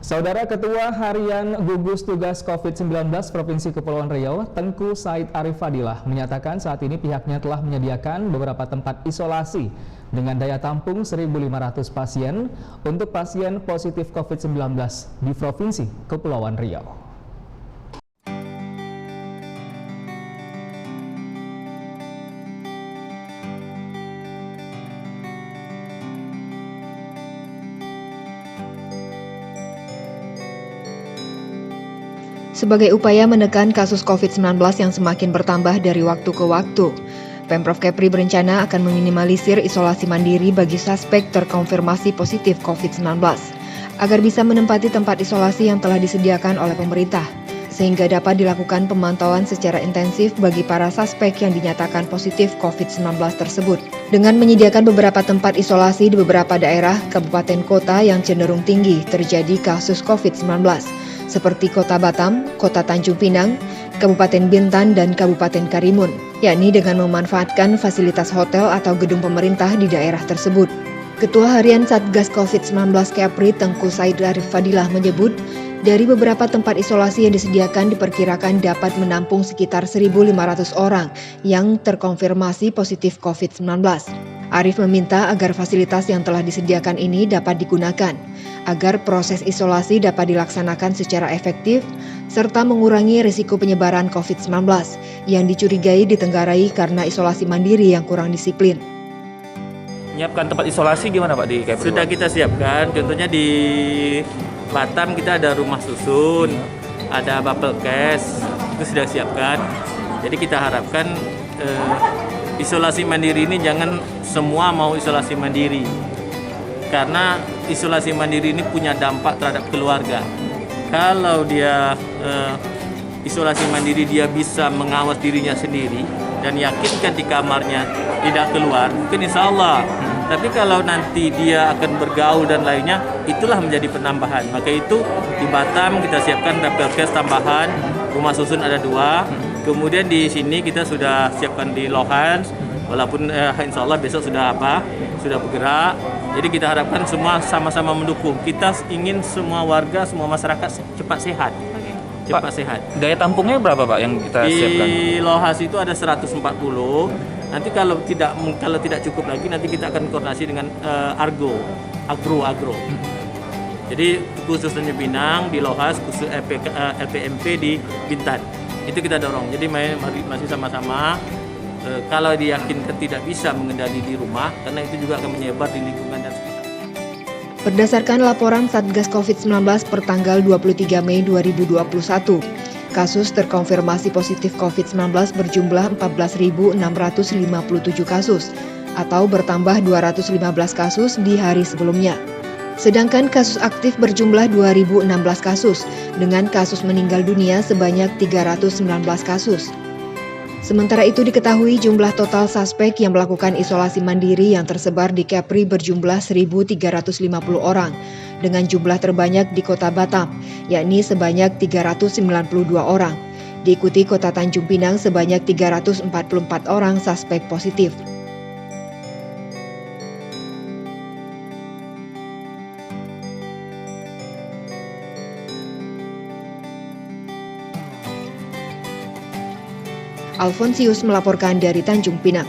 Saudara Ketua Harian Gugus Tugas COVID-19 Provinsi Kepulauan Riau, Tengku Said Arif Fadilah, menyatakan saat ini pihaknya telah menyediakan beberapa tempat isolasi dengan daya tampung 1.500 pasien untuk pasien positif COVID-19 di Provinsi Kepulauan Riau. Sebagai upaya menekan kasus COVID-19 yang semakin bertambah dari waktu ke waktu, Pemprov Kepri berencana akan meminimalisir isolasi mandiri bagi suspek terkonfirmasi positif COVID-19, agar bisa menempati tempat isolasi yang telah disediakan oleh pemerintah, sehingga dapat dilakukan pemantauan secara intensif bagi para suspek yang dinyatakan positif COVID-19 tersebut. Dengan menyediakan beberapa tempat isolasi di beberapa daerah, kabupaten kota yang cenderung tinggi terjadi kasus COVID-19, seperti Kota Batam, Kota Tanjung Pinang, Kabupaten Bintan, dan Kabupaten Karimun, yakni dengan memanfaatkan fasilitas hotel atau gedung pemerintah di daerah tersebut. Ketua Harian Satgas COVID-19 Kepri Tengku Said Arif Fadilah menyebut, dari beberapa tempat isolasi yang disediakan diperkirakan dapat menampung sekitar 1.500 orang yang terkonfirmasi positif COVID-19. Arif meminta agar fasilitas yang telah disediakan ini dapat digunakan, agar proses isolasi dapat dilaksanakan secara efektif, serta mengurangi risiko penyebaran COVID-19 yang dicurigai ditenggarai karena isolasi mandiri yang kurang disiplin. Menyiapkan tempat isolasi gimana Pak di Kepri? Sudah kita siapkan, contohnya di Batam kita ada rumah susun, ada bubble cash, itu sudah siapkan. Jadi kita harapkan isolasi mandiri ini jangan semua mau isolasi mandiri, karena isolasi mandiri ini punya dampak terhadap keluarga. Kalau dia isolasi mandiri, dia bisa mengawas dirinya sendiri dan yakinkan di kamarnya tidak keluar, mungkin insya Allah. Tapi kalau nanti dia akan bergaul dan lainnya, itulah menjadi penambahan. Maka itu di Batam kita siapkan bubble cash tambahan, rumah susun ada 2. Kemudian di sini kita sudah siapkan di Lohans, walaupun insya Allah besok sudah bergerak. Jadi kita harapkan semua sama-sama mendukung. Kita ingin semua warga, semua masyarakat cepat sehat. Cepat sehat. Daya tampungnya berapa Pak yang kita siapkan? Di Lohas itu ada 140. Nanti kalau tidak cukup lagi, nanti kita akan koordinasi dengan agro. Jadi khusus Tanjung Pinang di Lohas, khusus LPMP di Bintan. Itu kita dorong. Jadi masih sama-sama. Kalau diyakinkan tidak bisa mengendali di rumah, karena itu juga akan menyebar di lingkungan dan sekitar. Berdasarkan laporan Satgas COVID-19 per tanggal 23 Mei 2021, kasus terkonfirmasi positif COVID-19 berjumlah 14.657 kasus, atau bertambah 215 kasus di hari sebelumnya. Sedangkan kasus aktif berjumlah 2.016 kasus, dengan kasus meninggal dunia sebanyak 319 kasus. Sementara itu diketahui jumlah total suspek yang melakukan isolasi mandiri yang tersebar di Kepri berjumlah 1.350 orang, dengan jumlah terbanyak di Kota Batam, yakni sebanyak 392 orang. Diikuti Kota Tanjung Pinang sebanyak 344 orang suspek positif. Alfonsius melaporkan dari Tanjung Pinang.